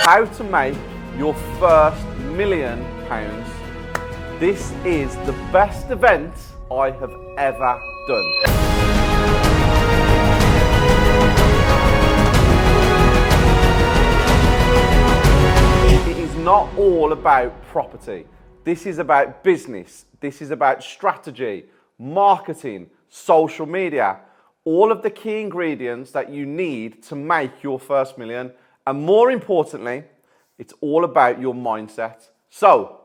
How to make your first £1,000,000. This is the best event I have ever done. It is not all about property. This is about business. This is about strategy, marketing, social media, all of the key ingredients that you need to make your first million. And more importantly, it's all about your mindset. So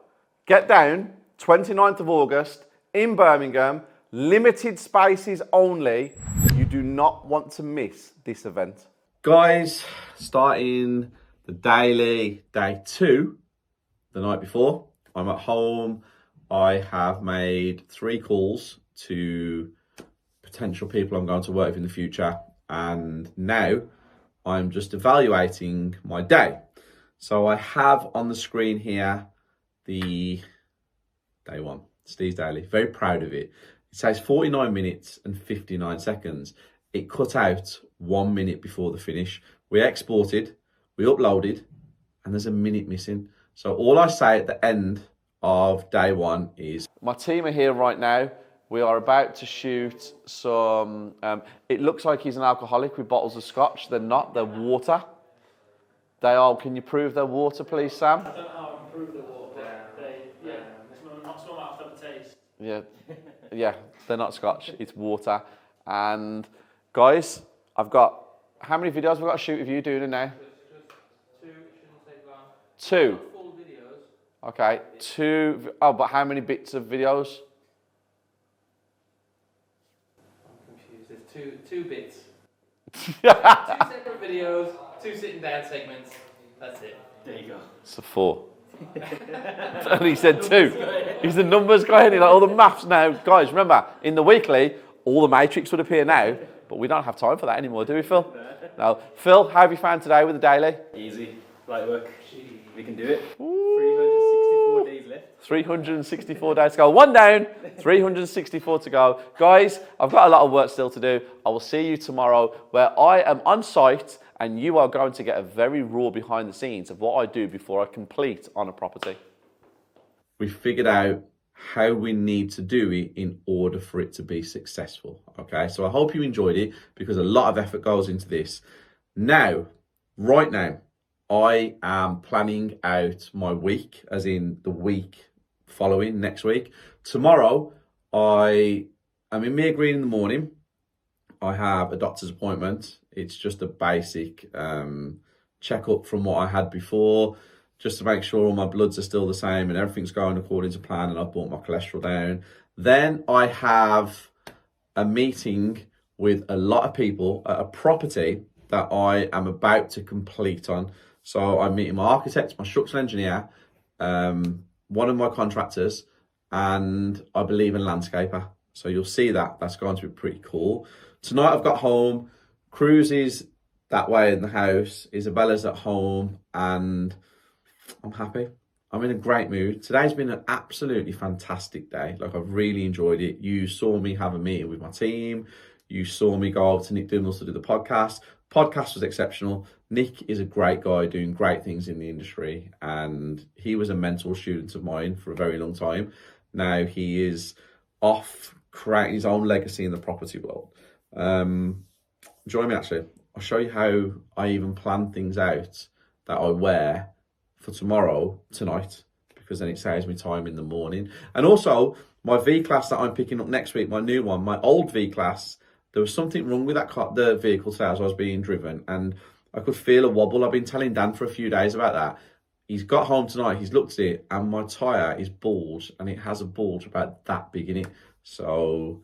get down, 29th of August in Birmingham, limited spaces only. You do not want to miss this event. Guys, starting the daily, day 2, the night before, I'm at home. I have made 3 calls to potential people I'm going to work with in the future. And now I'm just evaluating my day. So I have on the screen here the day 1, Steve's Daily. Very proud of it. It says 49 minutes and 59 seconds. It cut out 1 minute before the finish. We exported, we uploaded, and there's a minute missing. So all I say at the end of day 1 is, my team are here right now. We are about to shoot some, it looks like he's an alcoholic with bottles of scotch. They're not, they're water. They are, can you prove they're water, please, Sam? I don't know how I can prove they're water. Some might have to have a taste. Yeah, they're not scotch, it's water. And guys, I've got, how many videos have we got to shoot with you doing it now? Just 2, it shouldn't take long. 2? Not full videos. Okay, 2, oh, but how many bits of videos? I'm confused, there's 2 bits. 2 separate videos, 2 sitting down segments, that's it. There you go. It's a 4. And he said 2. He's the numbers guy, and he's like, all the maths now. Guys, remember, in the weekly, all the matrix would appear now, but we don't have time for that anymore, do we, Phil? No. Phil, how have you found today with the daily? Easy, light work. We can do it. 364 days left. 364 days to go. 1 down, 364 to go. Guys, I've got a lot of work still to do. I will see you tomorrow where I am on site and you are going to get a very raw behind the scenes of what I do before I complete on a property. We figured out how we need to do it in order for it to be successful. Okay, so I hope you enjoyed it because a lot of effort goes into this. Now, right now, I am planning out my week, as in the week following next week. Tomorrow, I am in Mere Green in the morning. I have a doctor's appointment. It's just a basic checkup from what I had before, just to make sure all my bloods are still the same and everything's going according to plan and I've brought my cholesterol down. Then I have a meeting with a lot of people at a property that I am about to complete on. So I'm meeting my architect, my structural engineer, one of my contractors, and I believe in landscaper. So you'll see that. That's going to be pretty cool. Tonight I've got home. Cruz is that way in the house. Isabella's at home, and I'm happy. I'm in a great mood. Today's been an absolutely fantastic day. Like, I've really enjoyed it. You saw me have a meeting with my team. You saw me go over to Nick Dinnell's to do the podcast. Podcast was exceptional. Nick is a great guy doing great things in the industry, and he was a mentor student of mine for a very long time. Now he is creating his own legacy in the property world. Join me, actually. I'll show you how I even plan things out that I wear for tonight, because then it saves me time in the morning. And also, my V-Class that I'm picking up next week, my new one, my old V-Class, there was something wrong with the vehicle today as I was being driven, and I could feel a wobble. I've been telling Dan for a few days about that. He's got home tonight, he's looked at it, and my tyre is bulged, and it has a bulge about that big in it. So,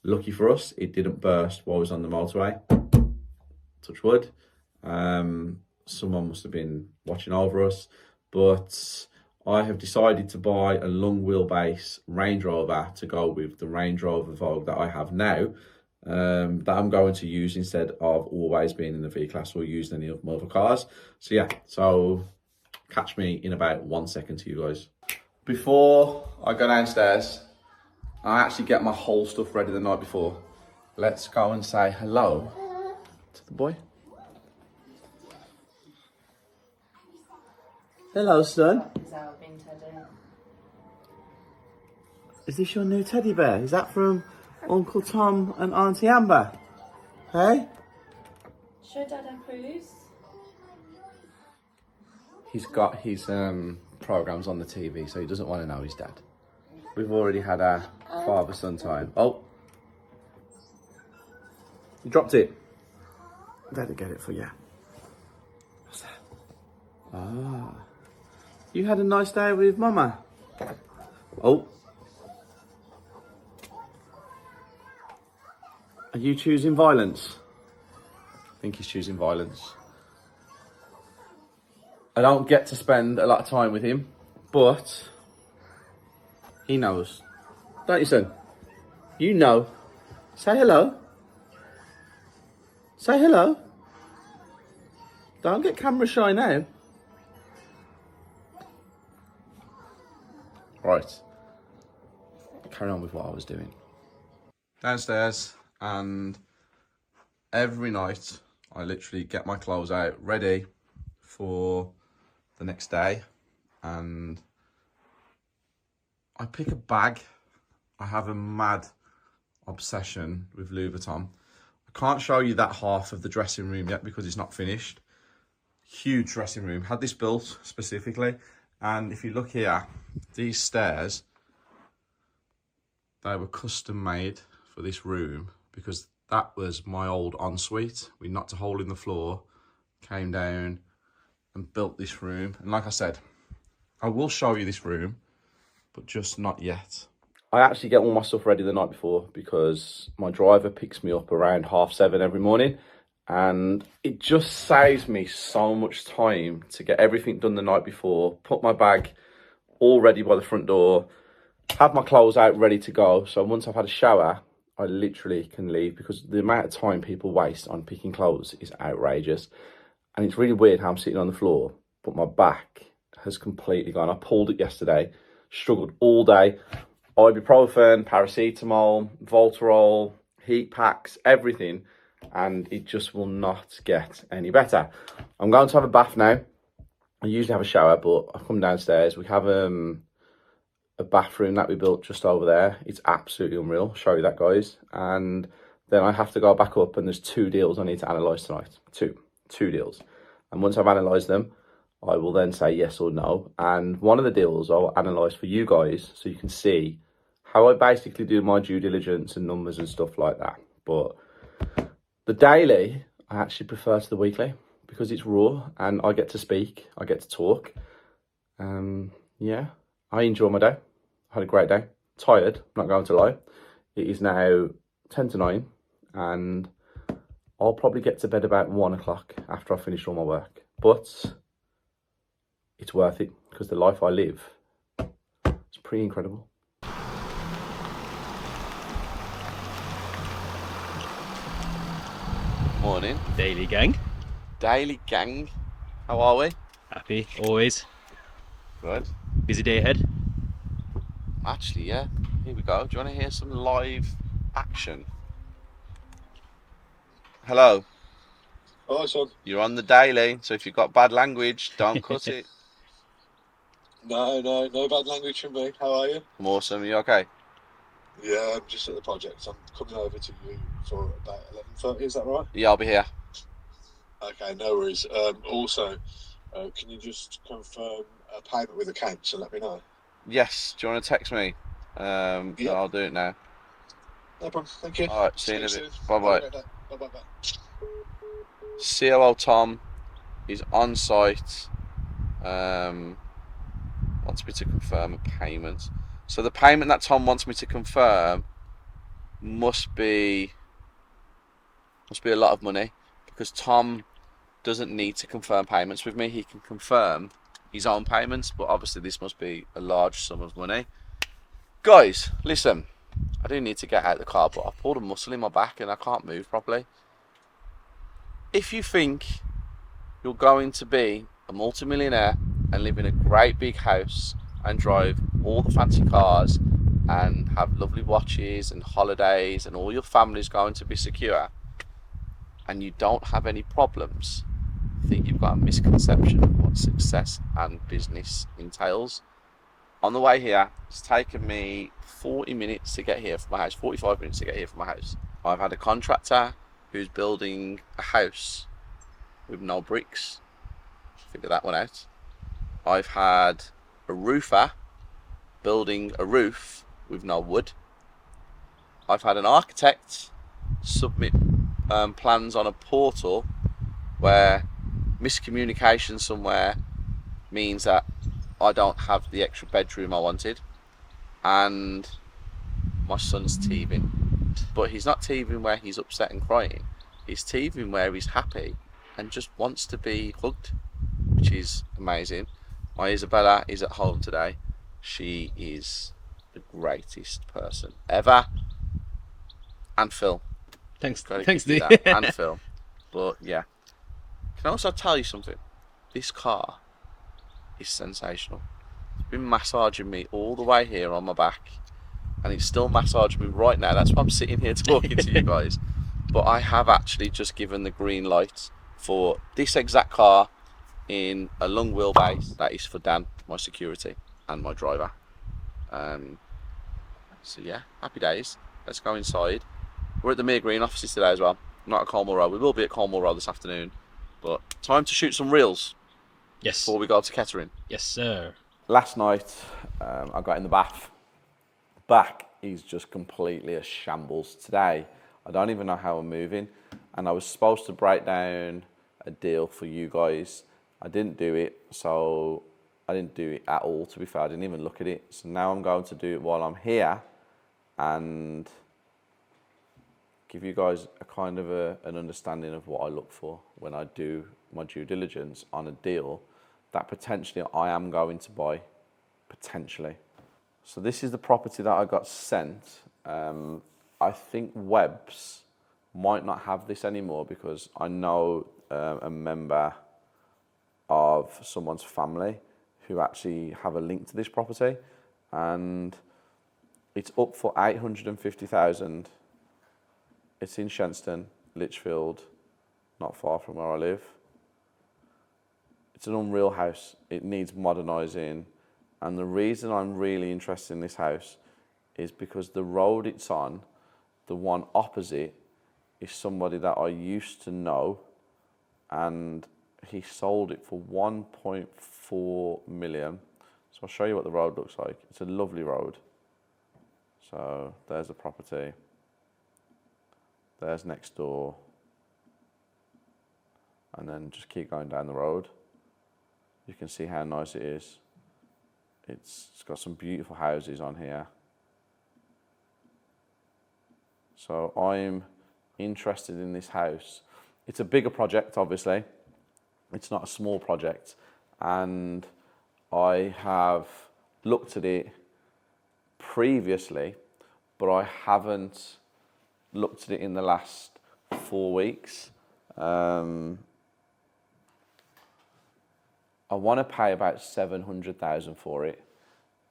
lucky for us, it didn't burst while I was on the motorway. Touch wood. Someone must have been watching over us, but I have decided to buy a long wheelbase Range Rover to go with the Range Rover Vogue that I have now, that I'm going to use instead of always being in the V-Class or using any of my other cars. So yeah, so catch me in about 1 second to you guys. Before I go downstairs, I actually get my whole stuff ready the night before. Let's go and say hello to the boy. Hello, son. Is our bin teddy. Is this your new teddy bear? Is that from Uncle Tom and Auntie Amber? Hey? Show Dad a cruise. He's got his programs on the TV, so he doesn't want to know his dad. We've already had our father-son time. Oh. You dropped it. Dad'll get it for you. What's that? Ah. You had a nice day with Mama? Oh. Are you choosing violence? I think he's choosing violence. I don't get to spend a lot of time with him, but he knows. Don't you, son? You know. Say hello. Say hello. Don't get camera shy now. Right. Carry on with what I was doing. Downstairs, and every night I literally get my clothes out ready for the next day, and I pick a bag. I have a mad obsession with Louis Vuitton. I can't show you that half of the dressing room yet because it's not finished. Huge dressing room. Had this built specifically, and if you look here, these stairs, they were custom made for this room because that was my old ensuite. We knocked a hole in the floor, came down and built this room. And like I said, I will show you this room, but just not yet. I actually get all my stuff ready the night before because my driver picks me up around 7:30 every morning, and it just saves me so much time to get everything done the night before, put my bag all ready by the front door, have my clothes out ready to go. So once I've had a shower, I literally can leave, because the amount of time people waste on picking clothes is outrageous. And it's really weird how I'm sitting on the floor, but my back has completely gone. I pulled it yesterday, struggled all day. Ibuprofen, paracetamol, Voltarol, heat packs, everything, and it just will not get any better. I'm going to have a bath now. I usually have a shower, but I've come downstairs. We have a bathroom that we built just over there. It's absolutely unreal. I'll show you that, guys. And then I have to go back up, and there's 2 deals I need to analyse tonight. Two deals. And once I've analysed them, I will then say yes or no. And one of the deals I'll analyse for you guys so you can see how I basically do my due diligence and numbers and stuff like that. But the daily, I actually prefer to the weekly because it's raw and I get to speak, I get to talk. Yeah, I enjoy my day. I had a great day. Tired, not going to lie. It is now 10 to 9 and I'll probably get to bed about 1 o'clock after I finish all my work. But it's worth it because the life I live is pretty incredible. Morning. Daily gang. Daily gang. How are we? Happy, always. Good. Busy day ahead. Actually, yeah. Here we go. Do you want to hear some live action? Hello. Hi, son. You're on the daily, so if you've got bad language, don't cut it. No bad language from me. How are you? I'm awesome. Are you okay? Yeah, I'm just at the project. I'm coming over to you for about 11:30. Is that right? Yeah, I'll be here. Okay, no worries. Also, can you just confirm a payment with the council? Let me know. Yes. Do you want to text me? Yeah. I'll do it now. No problem. Thank you. All right. See you in a soon. bit. Bye-bye. Bye. COO Tom is on site. Wants me to confirm a payment. So the payment that Tom wants me to confirm must be a lot of money, because Tom doesn't need to confirm payments with me. He can confirm his own payments, but obviously this must be a large sum of money. Guys, listen, I do need to get out of the car, but I pulled a muscle in my back and I can't move properly. If you think you're going to be a multimillionaire and live in a great big house and drive all the fancy cars and have lovely watches and holidays and all your family's going to be secure, and you don't have any problems, I think you've got a misconception of what success and business entails. On the way here, it's taken me 40 minutes to get here from my house, 45 minutes to get here from my house. I've had a contractor who's building a house with no bricks. Figure that one out. I've had a roofer building a roof with no wood. I've had an architect submit plans on a portal where miscommunication somewhere means that I don't have the extra bedroom I wanted, and my son's teething. But he's not teething where he's upset and crying. He's teething where he's happy and just wants to be hugged, which is amazing. My Isabella is at home today. She is the greatest person ever. And Phil. Thanks, Thanks, D. and Phil. But yeah. Can I also tell you something? This car is sensational. It's been massaging me all the way here on my back, and it's still massaging me right now. That's why I'm sitting here talking to you guys. But I have actually just given the green light for this exact car in a long wheelbase. That is for Dan, my security, and my driver. So yeah, happy days. Let's go inside. We're at the Mere Green offices today as well. Not at Cornwall Road. We will be at Cornwall Road this afternoon. But time to shoot some reels. Yes. Before we go to Kettering. Yes, sir. Last night, I got in the bath. Back is just completely a shambles. Today, I don't even know how I'm moving. And I was supposed to break down a deal for you guys. I didn't do it, so I didn't do it at all, to be fair. I didn't even look at it. So now I'm going to do it while I'm here and give you guys a kind of an understanding of what I look for when I do my due diligence on a deal that potentially I am going to buy, potentially. So this is the property that I got sent. I think Webb's might not have this anymore because I know a member of someone's family who actually have a link to this property, and it's up for 850,000. It's in Shenstone, Lichfield, not far from where I live. It's an unreal house. It needs modernising. And the reason I'm really interested in this house is because the road it's on, the one opposite, is somebody that I used to know, and he sold it for 1.4 million. So I'll show you what the road looks like. It's a lovely road. So there's the property. There's next door. And then just keep going down the road. You can see how nice it is. It's got some beautiful houses on here. So I'm interested in this house. It's a bigger project, obviously. It's not a small project. And I have looked at it previously, but I haven't looked at it in the last 4 weeks. I want to pay about 700,000 for it,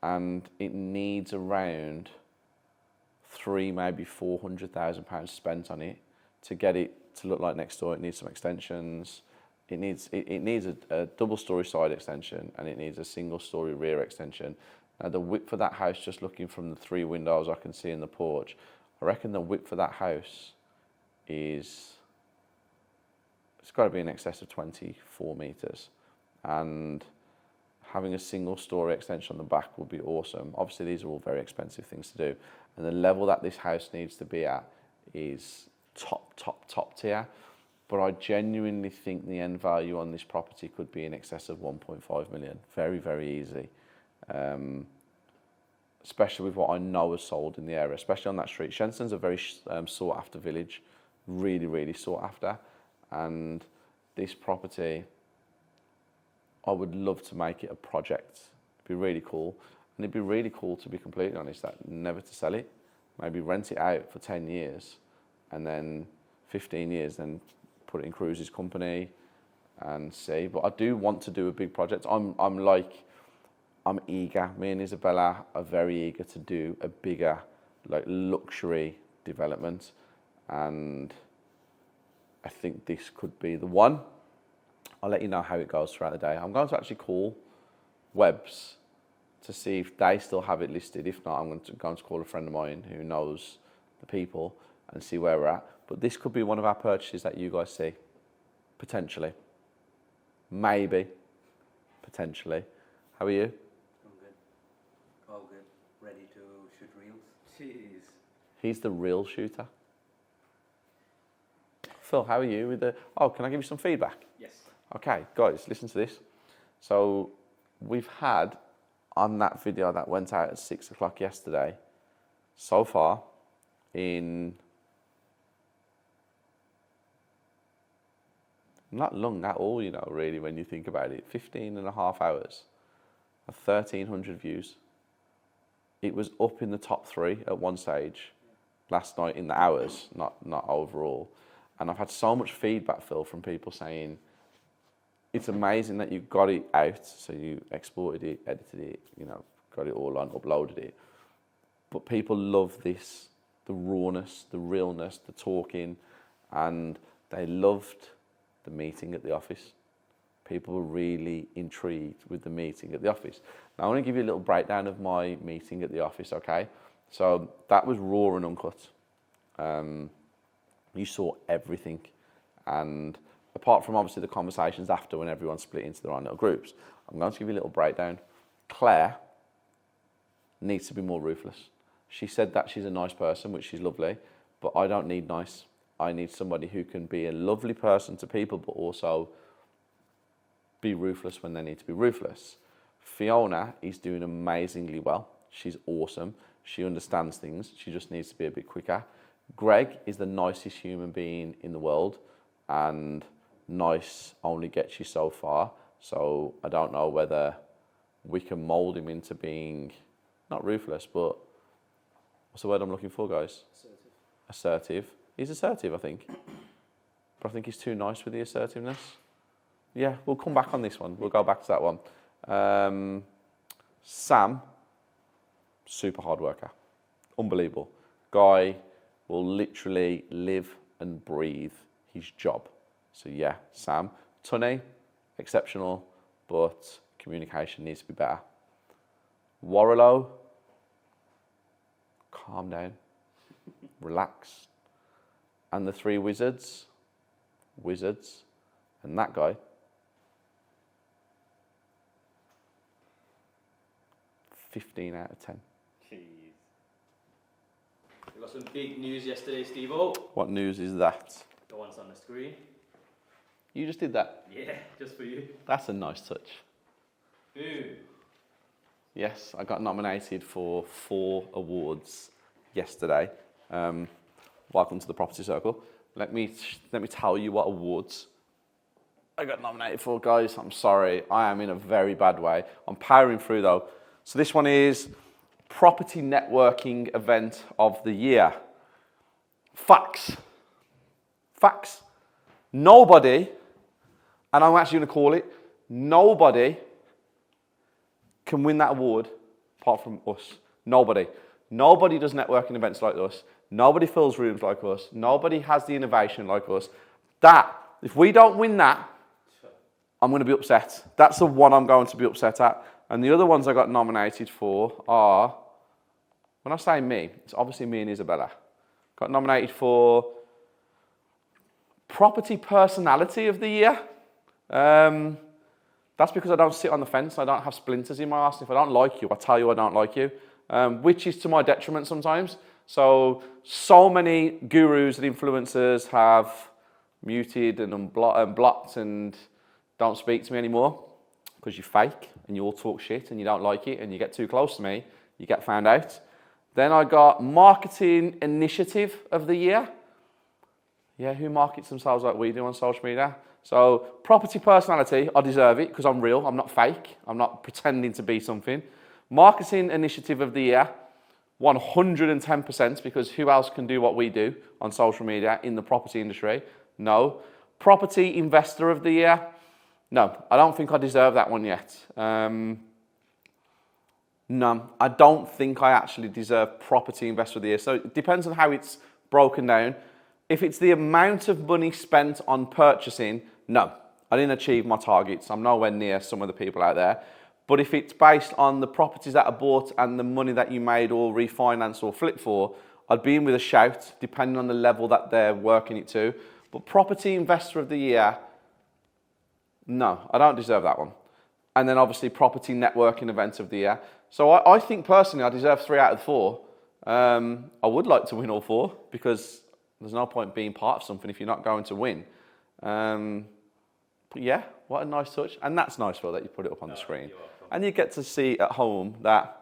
and it needs around 300,000, maybe 400,000 pounds spent on it to get it to look like next door. It needs some extensions. It needs a double-storey side extension, and it needs a single-storey rear extension. Now the width for that house, just looking from the 3 windows I can see in the porch, I reckon the width for that house it's got to be in excess of 24 metres. And having a single story extension on the back would be awesome. Obviously these are all very expensive things to do, and the level that this house needs to be at is top tier. But I genuinely think the end value on this property could be in excess of 1.5 million. Very, very easy. Especially with what I know is sold in the area, especially on that street. Shenstone's a very sought after village, really, really sought after. And this property, I would love to make it a project. It'd be really cool. And it'd be really cool, to be completely honest, that never to sell it. Maybe rent it out for 10 years and then 15 years, then put it in Cruise's company and see. But I do want to do a big project. I'm eager. Me and Isabella are very eager to do a bigger, like, luxury development. And I think this could be the one. I'll let you know how it goes throughout the day. I'm going to actually call Webbs to see if they still have it listed. If not, I'm going to call a friend of mine who knows the people and see where we're at. But this could be one of our purchases that you guys see, potentially. Maybe, potentially. How are you? I'm good. All good. Ready to shoot reels. Jeez. He's the real shooter. Phil, how are you with the... Oh, can I give you some feedback? Yes. Okay, guys, listen to this. So we've had, on that video that went out at 6 o'clock yesterday, so far in... Not long at all, you know, really, when you think about it. 15 and a half hours, 1,300 views. It was up in the top 3 at one stage last night in the hours, not overall. And I've had so much feedback, Phil, from people saying, it's amazing that you got it out, so you exported it, edited it, you know, got it all on, uploaded it. But people love this, the rawness, the realness, the talking, and they loved the meeting at the office. People were really intrigued with the meeting at the office. Now, I want to give you a little breakdown of my meeting at the office, okay? So that was raw and uncut. You saw everything. And apart from obviously the conversations after when everyone split into their own little groups, I'm going to give you a little breakdown. Claire needs to be more ruthless. She said that she's a nice person, which is lovely, but I don't need nice. I need somebody who can be a lovely person to people, but also be ruthless when they need to be ruthless. Fiona is doing amazingly well. She's awesome. She understands things. She just needs to be a bit quicker. Greg is the nicest human being in the world, and nice only gets you so far. So I don't know whether we can mold him into being not ruthless, but what's the word I'm looking for, guys? Assertive. He's assertive, I think. But I think he's too nice with the assertiveness. Yeah, we'll come back on this one. We'll go back to that one. Sam, super hard worker. Unbelievable. Guy will literally live and breathe his job. So yeah, Sam. Tunny, exceptional, but communication needs to be better. Warrellow, calm down, relax. And the 3 wizards, and that guy, 15 out of 10. Jeez. We got some big news yesterday, Steve-O. What news is that? The one's on the screen. You just did that. Yeah, just for you. That's a nice touch. Boom. Yes, I got nominated for 4 awards yesterday. Welcome to the Property Circle. Let me tell you what awards I got nominated for, guys. I'm sorry, I am in a very bad way. I'm powering through though. So this one is Property Networking Event of the Year. Facts. Nobody, and I'm actually going to call it, nobody can win that award apart from us. Nobody. Nobody does networking events like us. Nobody fills rooms like us. Nobody has the innovation like us. If we don't win that, I'm going to be upset. That's the one I'm going to be upset at. And the other ones I got nominated for are, when I say me, it's obviously me and Isabella. Got nominated for Property Personality of the Year. That's because I don't sit on the fence. I don't have splinters in my arse. If I don't like you, I tell you I don't like you, which is to my detriment sometimes. So many gurus and influencers have muted and blocked and don't speak to me anymore because you're fake and you all talk shit and you don't like it and you get too close to me, you get found out. Then I got Marketing Initiative of the Year. Yeah, who markets themselves like we do on social media? So Property Personality, I deserve it because I'm real, I'm not fake, I'm not pretending to be something. Marketing Initiative of the Year, 110%, because who else can do what we do on social media in the property industry? No. Property Investor of the Year, no, I don't think I deserve that one yet. No, I don't think I actually deserve Property Investor of the Year. So it depends on how it's broken down. If it's the amount of money spent on purchasing, no, I didn't achieve my targets. I'm nowhere near some of the people out there. But if it's based on the properties that are bought and the money that you made or refinanced or flipped for, I'd be in with a shout, depending on the level that they're working it to. But Property Investor of the Year, no, I don't deserve that one. And then obviously Property Networking Event of the Year. So I think personally I deserve 3 out of 4. I would like to win all 4 because there's no point being part of something if you're not going to win. But yeah, what a nice touch. And that's nice, Phil, that you put it up on the screen. And you get to see at home that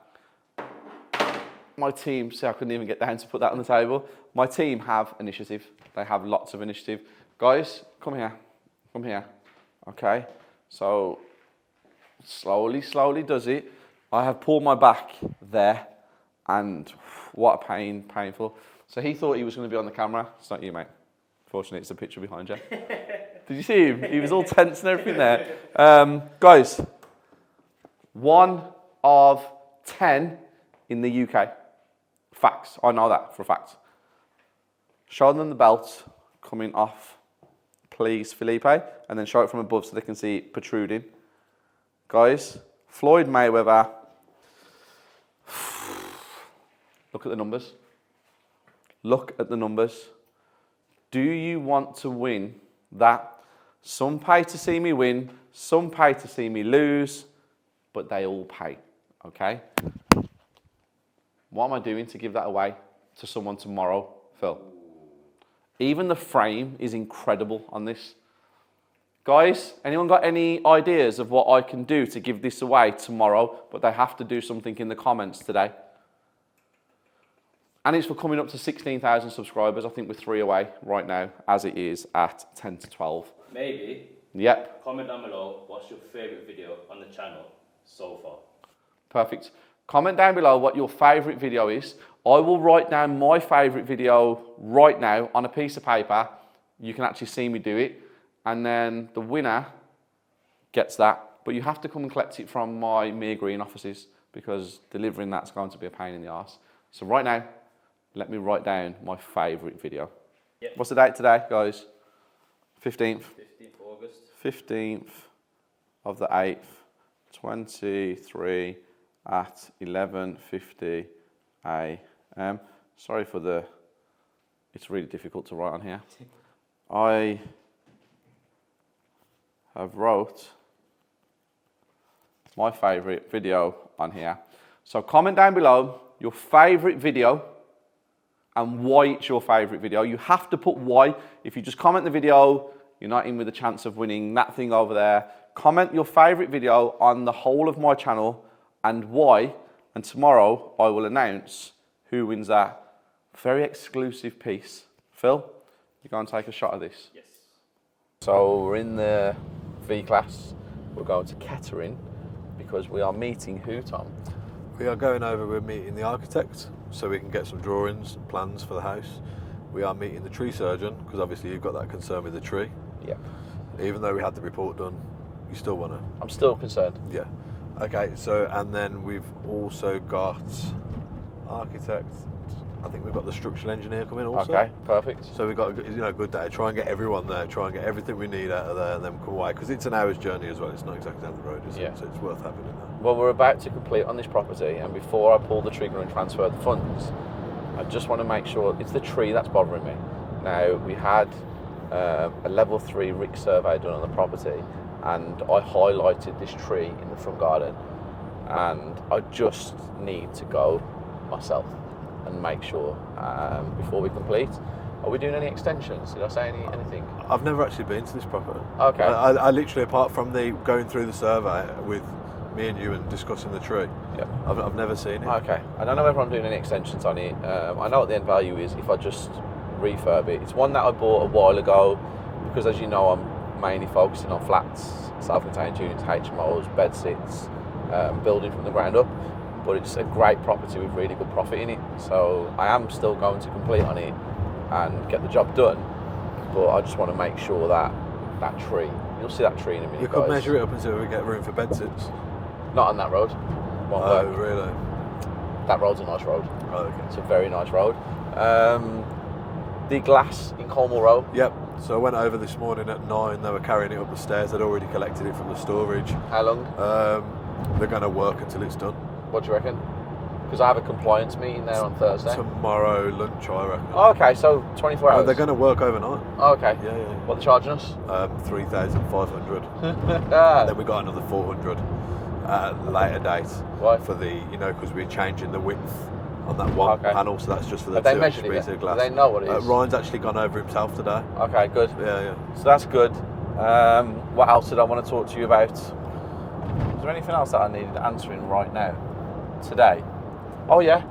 my team, see I couldn't even get down to put that on the table. My team have initiative. They have lots of initiative. Guys, come here. Come here. Okay. So slowly does it. I have pulled my back there and what a painful. So he thought he was going to be on the camera. It's not you, mate. Fortunately, it's the picture behind you. Did you see him? He was all tense and everything there. Guys, 1 of 10 in the UK. Facts. I know that for a fact. Show them the belt coming off, please, Felipe. And then show it from above so they can see it protruding. Guys, Floyd Mayweather. Look at the numbers. Look at the numbers. Do you want to win that? Some pay to see me win, some pay to see me lose, but they all pay, okay? What am I doing to give that away to someone tomorrow, Phil? Even the frame is incredible on this. Guys, anyone got any ideas of what I can do to give this away tomorrow, but they have to do something in the comments today? And it's for coming up to 16,000 subscribers. I think we're 3 away right now, as it is at 10 to 12. Maybe. Yep. Comment down below, what's your favourite video on the channel so far? Perfect. Comment down below what your favourite video is. I will write down my favourite video right now on a piece of paper. You can actually see me do it. And then the winner gets that. But you have to come and collect it from my Mere Green offices because delivering that's going to be a pain in the arse. So right now, let me write down my favourite video. Yep. What's the date today, guys? 15th. 15th August. 15th of the 8th, 23 at 11:50 a.m. Sorry for the, it's really difficult to write on here. I have wrote my favourite video on here. So comment down below your favourite video and why it's your favourite video. You have to put why. If you just comment the video, you're not in with a chance of winning that thing over there. Comment your favourite video on the whole of my channel and why. And tomorrow I will announce who wins that very exclusive piece. Phil, you go and take a shot of this. Yes. So we're in the V-Class. We're going to Kettering because we are meeting who, Tom? We are going over, we're meeting the architect so we can get some drawings and plans for the house. We are meeting the tree surgeon because obviously you've got that concern with the tree. Yeah. Even though we had the report done, you still want to? I'm still concerned. Yeah. Okay, so and then we've also got architect. I think we've got the structural engineer coming also. Okay, perfect. So we've got a good day. Try and get everyone there. Try and get everything we need out of there, and then come away because it's an hour's journey as well. It's not exactly down the road, is it? So it's worth having in there. Well, we're about to complete on this property, and before I pull the trigger and transfer the funds, I just want to make sure it's the tree that's bothering me. Now we had a level 3 RIC survey done on the property, and I highlighted this tree in the front garden, and I just need to go myself and make sure before we complete. Are we doing any extensions? Did I say anything? I've never actually been to this property. Okay. I literally, apart from the going through the survey with me and you and discussing the tree, I've never seen it. Okay. I don't know whether I'm doing any extensions on it. I know what the end value is if I just refurb it. It's one that I bought a while ago because, as you know, I'm mainly focusing on flats, self-contained units, HMOs, bed sits, building from the ground up. But it's a great property with really good profit in it. So I am still going to complete on it and get the job done. But I just want to make sure that that tree, you'll see that tree in a minute, You could guys. measure it up until we get room for bed sits. Not on that road. Won't Oh, work. really? That road's a nice road. Oh, okay. It's a very nice road. The glass in Cornwall Road. Yep. So I went over this morning at 9. They were carrying it up the stairs. They'd already collected it from the storage. How long? They're going to work until it's done. What do you reckon? Because I have a compliance meeting there on Thursday. Tomorrow lunch, I reckon. Oh, okay, so 24 hours. They're going to work overnight. Oh, okay. Yeah. What are they charging us? 3,500. Ah. And then we got another 400 at a later date. Why? For the, because we're changing the width on that one panel, so that's just for the Have they 2 measured it pieces yet? of glass. Do they know what it is? Ryan's actually gone over himself today. Okay, good. Yeah. So that's good. What else did I want to talk to you about? Is there anything else that I needed answering right now? Today? Oh yeah.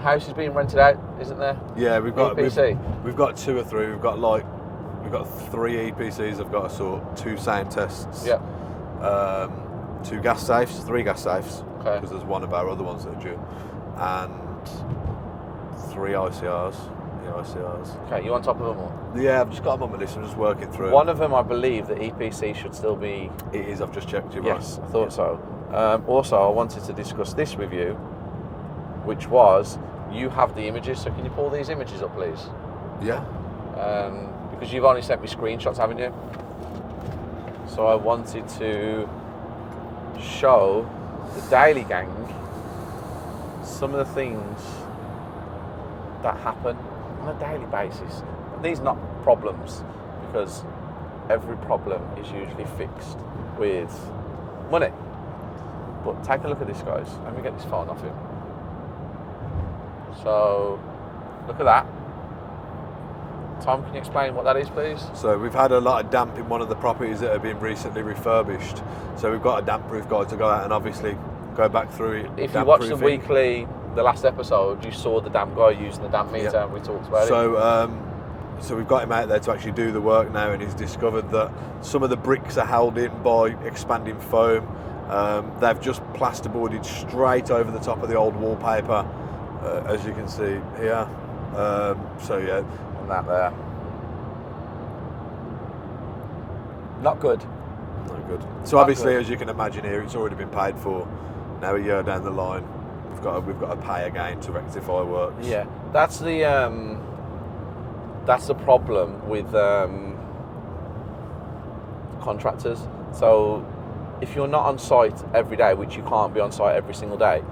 House is being rented out, isn't there? Yeah, we've got EPC. We've got 2 or 3. We've got 3 EPCs. I've got to sort 2 sound tests. Yeah. 2 gas safes, 3 gas safes. Okay. Because there's one of our other ones that are due, and 3 ICRs. The ICRs. Okay, you on top of them all? Yeah, I've just got them on my list. I'm just working through. One of them, I believe, the EPC should still be. It is. I've just checked. You're Yes, right. I thought so. Also, I wanted to discuss this with you, which was you have the images. So can you pull these images up, please? Yeah. Because you've only sent me screenshots, haven't you? So I wanted to show the Daily Gang some of the things that happen on a daily basis. These are not problems, because every problem is usually fixed with money. But take a look at this, guys. Let me get this phone off him. So, look at that. Tom, can you explain what that is, please? So we've had a lot of damp in one of the properties that have been recently refurbished. So we've got a damp-proof guy to go out and obviously go back through it. If you watched the last episode, you saw the damp guy using the damp meter, and we talked about it. So we've got him out there to actually do the work now, and he's discovered that some of the bricks are held in by expanding foam. They've just plasterboarded straight over the top of the old wallpaper, as you can see here. So yeah. That there. Not good. Not good. So obviously, as you can imagine here, it's already been paid for. Now a year down the line, we've got to pay again to rectify works. Yeah, that's the problem with contractors. So if you're not on site every day, which you can't be on site every single day,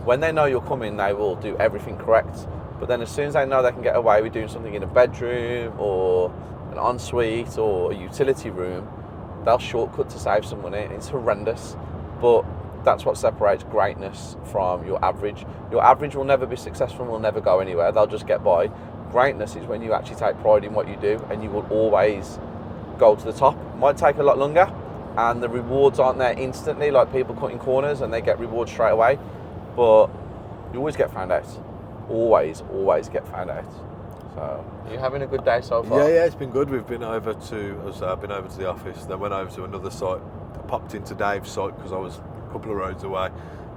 when they know you're coming, they will do everything correct. But then as soon as they know they can get away with doing something in a bedroom or an ensuite or a utility room, they'll shortcut to save some money. It's horrendous, but that's what separates greatness from your average. Your average will never be successful and will never go anywhere. They'll just get by. Greatness is when you actually take pride in what you do, and you will always go to the top. It might take a lot longer, and the rewards aren't there instantly, like people cutting corners and they get rewards straight away, but you always get found out. Always get found out. So, are you having a good day so far? Yeah, it's been good. We've been over to, I've been over to the office, then went over to another site. I popped into Dave's site because I was a couple of roads away.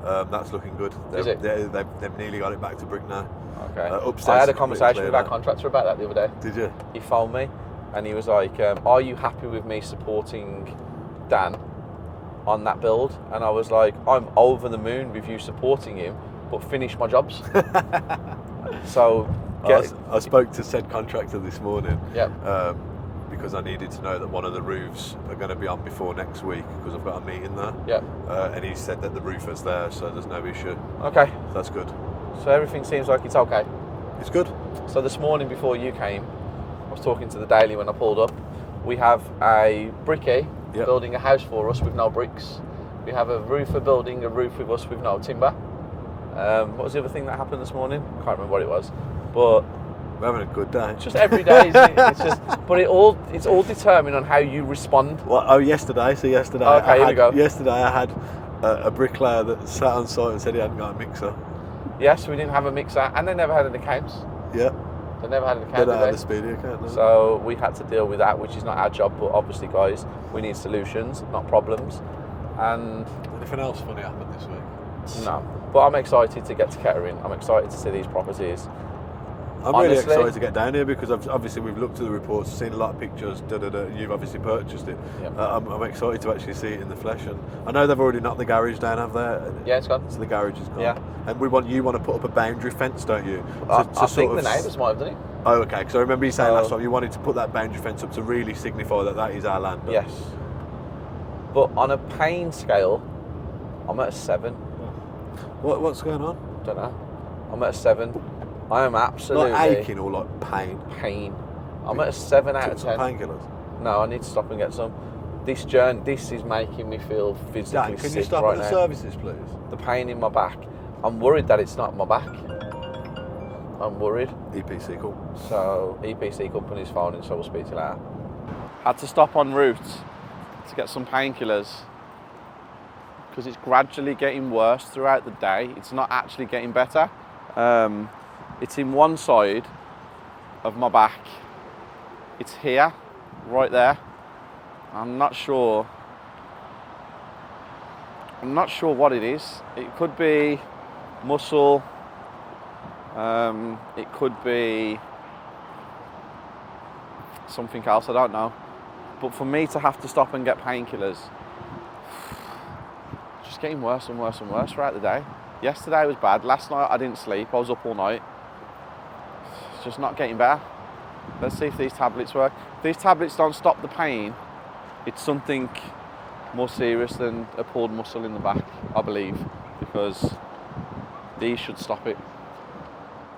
That's looking good. Is it? They've nearly got it back to brick now. Okay. Upstairs I had a is conversation with completely our contractor about that the other day. Did you? He phoned me and he was like, are you happy with me supporting Dan on that build? And I was like, I'm over the moon with you supporting him, but finish my jobs. So I spoke to said contractor this morning. Yep. Because I needed to know that one of the roofs are going to be on before next week because I've got a meeting there. Yep. And he said that the roofer's there, so there's no issue. Okay. That's good. So everything seems like it's okay. It's good. So this morning before you came, I was talking to the Daily when I pulled up. We have a brickie building a house for us with no bricks. We have a roofer building a roof with us with no timber. What was the other thing that happened this morning? I can't remember what it was. But we're having a good day. It's just every day, isn't it? It's just, but it's all determined on how you respond. Well, yesterday. So yesterday. Okay, here we go. Yesterday I had a bricklayer that sat on site and said he hadn't got a mixer. Yes, we didn't have a mixer, and they never had an account. Yeah. They never had an account. They don't have a speedy account. No. So we had to deal with that, which is not our job. But obviously, guys, we need solutions, not problems. And anything else funny happened this week? No. But I'm excited to get to Kettering. I'm excited to see these properties. I'm really Honestly. excited to get down here because obviously we've looked at the reports, seen a lot of pictures, you've obviously purchased it. Yep. I'm excited to actually see it in the flesh, and I know they've already knocked the garage down, have they? Yeah, it's gone. So the garage is gone. Yeah. And you want to put up a boundary fence, don't you? I think the neighbours might have done it. Oh, okay, because I remember you saying last time you wanted to put that boundary fence up to really signify that is our land. Yes. But on a pain scale, I'm at a 7. What's going on? Don't know. I'm at a 7. I am absolutely... Like aching or like pain? Pain. I'm at a 7 out of 10. Painkillers? No, I need to stop and get some. This journey, this is making me feel physically Can sick you stop right at the now. services, please? The pain in my back. I'm worried that it's not my back. I'm worried. EPC call. So, EPC company's phoning, so we'll speak to you later. Had to stop en route to get some painkillers because it's gradually getting worse throughout the day. It's not actually getting better. It's in one side of my back. It's here, right there. I'm not sure what it is. It could be muscle. It could be something else, I don't know. But for me to have to stop and get painkillers, just getting worse and worse and worse throughout the day. Yesterday was bad. Last night I didn't sleep. I was up all night. It's just not getting better. Let's see if these tablets work. If these tablets don't stop the pain, it's something more serious than a pulled muscle in the back, I believe, because these should stop it.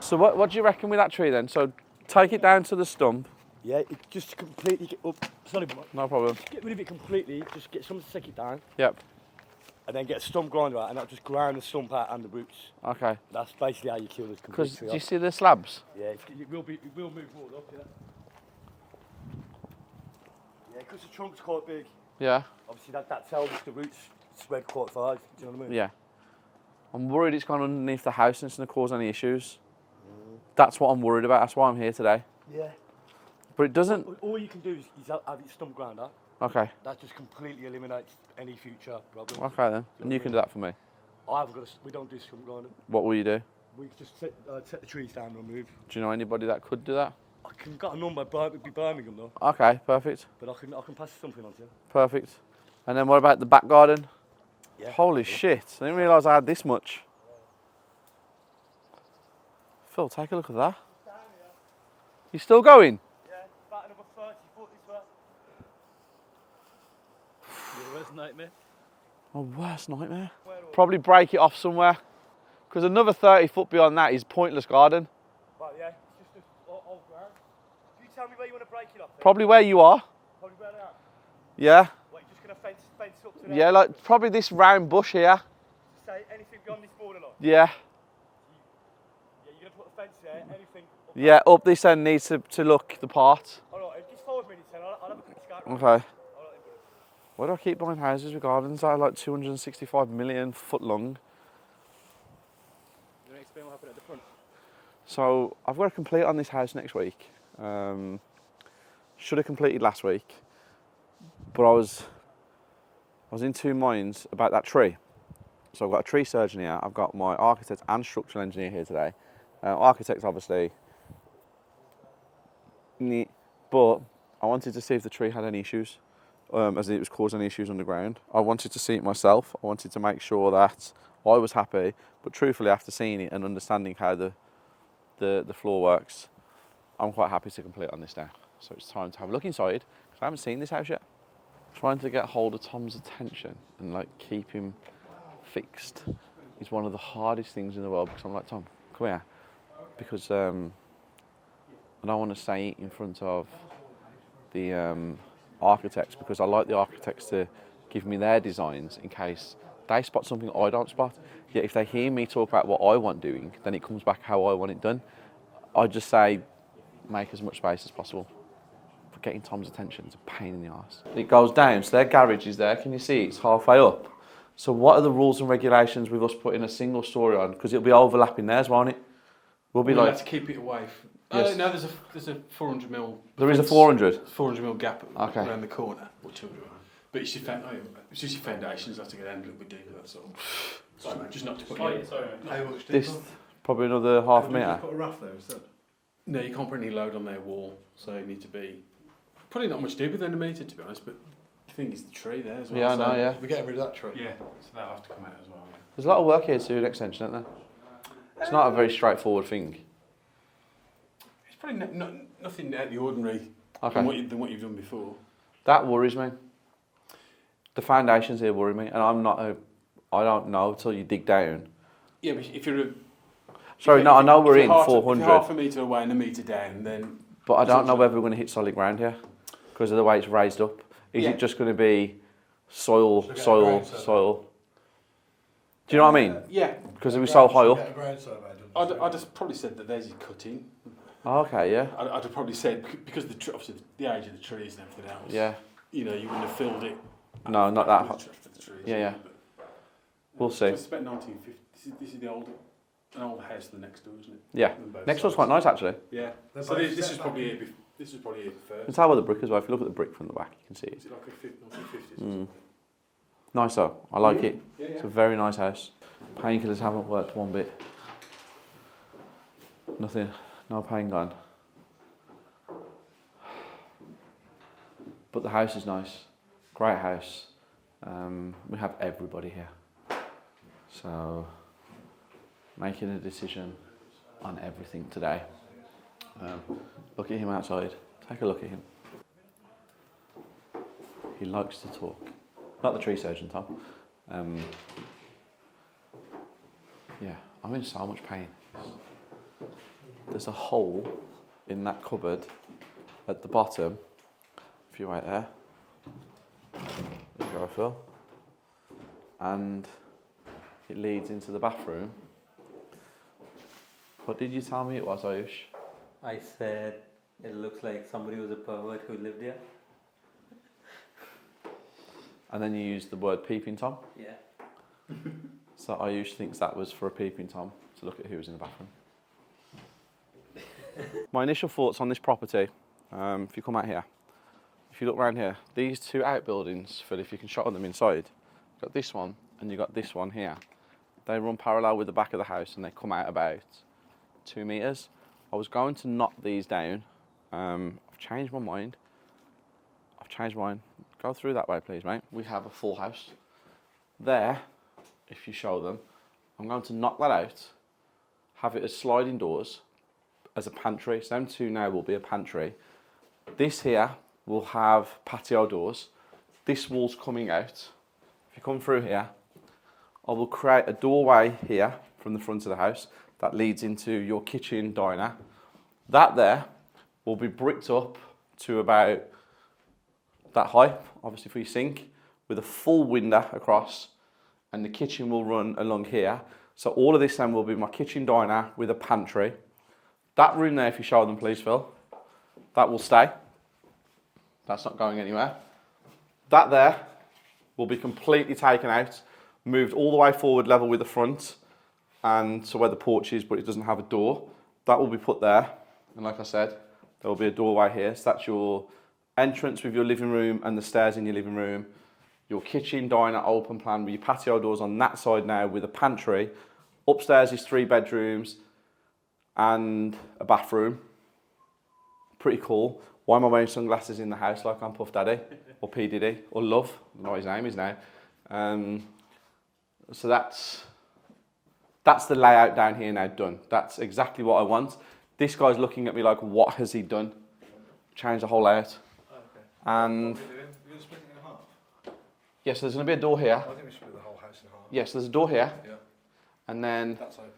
So what do you reckon with that tree then? So take it down to the stump. Yeah, it just completely get up. Sorry, but No problem. get rid of it completely. Just get someone to take it down, Yep. and then get a stump grinder out, and that'll just grind the stump out and the roots. Okay. That's basically how you kill this complete Because tree do you off. see the slabs? Yeah, it will move forward up. Yeah. Yeah, because the trunk's quite big. Yeah. Obviously, that tells us the roots spread quite far. Do you know what I mean? Yeah. I'm worried it's gone underneath the house and it's going to cause any issues. That's what I'm worried about. That's why I'm here today. Yeah. But it doesn't. All you can do is have it stump ground out. Okay. That just completely eliminates any future problems. Okay then. And you can do that for me. I haven't got. We don't do stump grinding. What will you do? We just set the trees down and remove. Do you know anybody that could do that? I can got a number, but it'd be Birmingham though. Okay, perfect. But I can pass something on to you. Perfect. And then what about the back garden? Yeah. Holy shit. I didn't realise I had this much. Phil, take a look at that. You still going? Yeah, about another 30 foot this way. Your worst nightmare? My worst nightmare. Probably break it off somewhere. Because another 30 foot beyond that is pointless garden. But yeah, it's just old ground. Can you tell me where you want to break it off? Then? Probably where you are. Probably where they are. Yeah. What, you're just going to fence up to there? Yeah, like probably this round bush here. Say anything beyond this borderline? Yeah. Yeah, you're going to put a fence there, anything. Yeah, up this end needs to look the part. Alright, just 5 minutes then, I'll have a quick scout. Okay. Alright, Why do I keep buying houses with gardens that are like 265 million foot long? you want to explain what happened at the front? So I've got to complete on this house next week. Should have completed last week, but I was in two minds about that tree. So I've got a tree surgeon here. I've got my architect and structural engineer here today. Architect obviously, but I wanted to see if the tree had any issues, as it was causing any issues underground. I wanted to see it myself. I wanted to make sure that I was happy, but truthfully after seeing it and understanding how the floor works, I'm quite happy to complete on this now. So it's time to have a look inside, because I haven't seen this house yet. Trying to get hold of Tom's attention and like keep him fixed is one of the hardest things in the world, because I'm like, Tom, come here. Because I don't want to say it in front of the architects, because I like the architects to give me their designs in case they spot something I don't spot. Yet if they hear me talk about what I want doing, then it comes back how I want it done. I just say, make as much space as possible. For getting Tom's attention, it's a pain in the arse. It goes down, so their garage is there, can you see? It's halfway up. So what are the rules and regulations with us putting a single story on? Because it'll be overlapping theirs, won't it? We'll be We'll like... have to keep it away. Yes. No, there's a 400 mil. There is a 400? 400 mil gap Okay. around the corner, or 200 mil. But it's just your foundations have to get handled with deeper, that's all. So just not to put How much This, probably another half a metre. Put a raft there instead. No, you can't put any load on their wall, so you need to be probably not much deeper than a metre, to be honest. But the thing is the tree there as well. Yeah, I know, so yeah. We're getting rid of that tree. Yeah, so that'll have to come out as well. Yeah. There's a lot of work here to do an extension, isn't there? It's not a very straightforward thing. It's probably nothing out of the ordinary Okay. than what you've done before. That worries me. The foundations here worry me, and I don't know until you dig down. Yeah, but if you're Sorry, no, I know we're in If 400, you're half a metre away and a metre down, then... but I don't know whether we're going to hit solid ground here because of the way it's raised up. Is it just going to be soil? Do you know what I mean? Yeah. Because it was so high up. I'd just probably said that there's your cutting. Oh, okay, yeah. I'd have probably said, because obviously the age of the trees and everything else, Yeah. you know, you wouldn't have filled it. No, not that high. For the trees, Yeah, yeah. but, We'll see. It's about 1950. This is an old house to the next door, isn't it? Yeah. Next one's quite nice, actually. Yeah. So this is probably it. This is probably it You first. can tell by the brick as well. If you look at the brick from the back, you can see it. Is it like a 1950s? Mm. Nice though. I like it. Yeah, yeah. It's a very nice house. Painkillers haven't worked one bit. Nothing. No pain gone. But the house is nice. Great house. We have everybody here. So, making a decision on everything today. Look at him outside. Take a look at him. He likes to talk. Not the tree surgeon, Tom. Yeah, I'm in so much pain. There's a hole in that cupboard at the bottom. If you wait there. There you go, Phil. And it leads into the bathroom. What did you tell me it was, Ayush? I said it looks like somebody was a pervert who lived here. And then you used the word peeping Tom. Yeah. So Ayush thinks that was for a peeping Tom to look at who was in the bathroom. My initial thoughts on this property, if you come out here, if you look around here, these two outbuildings, Phil, if you can shot on them inside, you've got this one and you've got this one here. They run parallel with the back of the house and they come out about 2 metres. I was going to knock these down. I've changed my mind. Go through that way, please, mate. We have a full house. There, if you show them, I'm going to knock that out, have it as sliding doors, as a pantry. So them two now will be a pantry. This here will have patio doors. This wall's coming out. If you come through here, I will create a doorway here from the front of the house that leads into your kitchen diner. That there will be bricked up to about that height, obviously for your sink, with a full window across, and the kitchen will run along here. So all of this then will be my kitchen diner with a pantry. That room there, if you show them please, Phil, that will stay. That's not going anywhere. That there will be completely taken out, moved all the way forward level with the front, and so where the porch is, but it doesn't have a door. That will be put there, and like I said, there will be a doorway here. So that's your entrance with your living room and the stairs in your living room. Your kitchen, diner, open plan with your patio doors on that side now with a pantry. Upstairs is 3 bedrooms and a bathroom. Pretty cool. Why am I wearing sunglasses in the house like I'm Puff Daddy or P Diddy or Love? I don't know what his name is now. So that's the layout down here now done. That's exactly what I want. This guy's looking at me like, what has he done? Change the whole layout. Okay. And What are you doing? You're going to split it in half? yes, there's going to be a door here. I think we split the whole house in half. Yes, there's a door here. Yeah. And then That's open.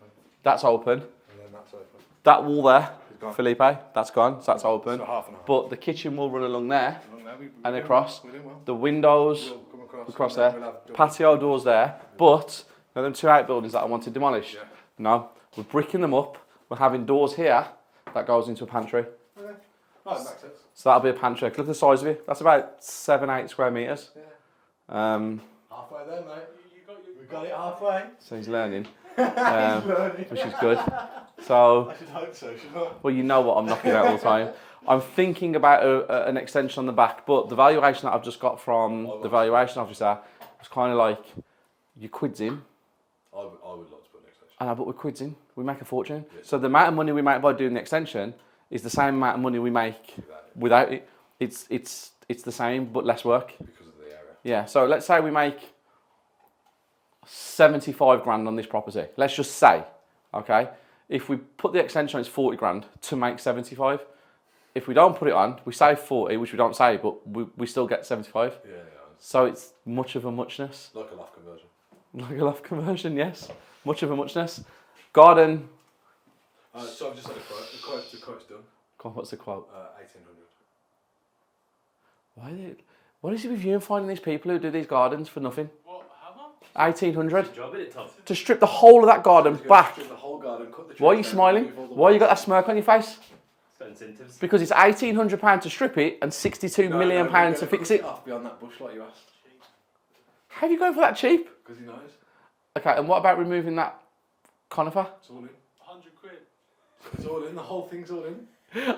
that's open. And then that's open. That wall there, It's gone. Felipe, that's gone. So that's open. So half and half. But the kitchen will run along there Along there, we're and doing across. well. We're doing well. The windows We'll come across and then there. we'll have double- Patio doors there. But you know, them 2 outbuildings that I want to demolish. Yeah. No, we're bricking them up. We're having doors here that goes into a pantry. Okay. Oh, that makes sense. So that'll be a pantry. Look at the size of it. That's about 7-8 square metres. Yeah. Um, Halfway there, mate. We got it halfway. so he's learning, Learning. which is good. So, I should hope so, shouldn't I? well, you know what I'm knocking out all the time. I'm thinking about an extension on the back, but the valuation that I've just got from the valuation officer was kind of like, your quid's in. I would like to put an extension. And I but we're quids in. We make a fortune. Yes. So the amount of money we make by doing the extension is the same amount of money we make without it. It's the same but less work. Because of the area. Yeah. So let's say we make 75 grand on this property. Let's just say, okay, if we put the extension on, it's 40 grand to make 75. If we don't put it on, we save 40, which we don't say, but we still get 75. Yeah. So it's much of a muchness. Like a loft conversion. Like a loft conversion, yes. Much of a muchness. Garden. So I've just had a quote. The quote's done. God, what's the quote? 1800. What is it with you and finding these people who do these gardens for nothing? What? How much? 1800 Job, isn't it, Tom? to strip the whole of that garden back. The whole garden, cut the Why are you trees down, smiling? remove all the Why you got that smirk on your face? Got incentives. Because it's £1,800 to strip it and £62 million pounds to fix it. Off beyond that bush like you asked. How are you going for that cheap? Because he knows. Okay, and what about removing that conifer? It's all in. 100 quid. It's all in. The whole thing's all in.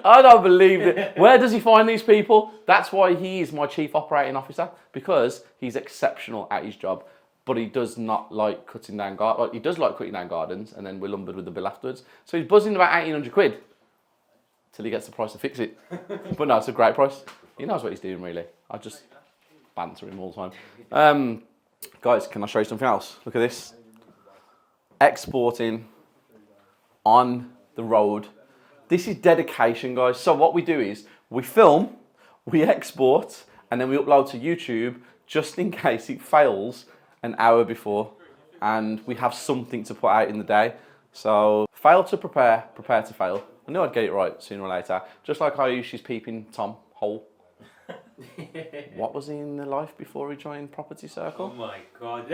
I don't believe it. Where does he find these people? That's why he is my chief operating officer, because he's exceptional at his job. But he does not like cutting down gardens. He does like cutting down gardens, and then we're lumbered with the bill afterwards. So he's buzzing about 1,800 quid till he gets the price to fix it. But no, it's a great price. He knows what he's doing, really. I just banter him all the time. Guys, can I show you something else? Look at this. Exporting on the road. This is dedication, guys. So what we do is we film, we export, and then we upload to YouTube just in case it fails an hour before, and we have something to put out in the day. So fail to prepare, prepare to fail. I knew I'd get it right sooner or later. Just like how she's peeping Tom hole. What was he in the life before he joined Property Circle? Oh my god.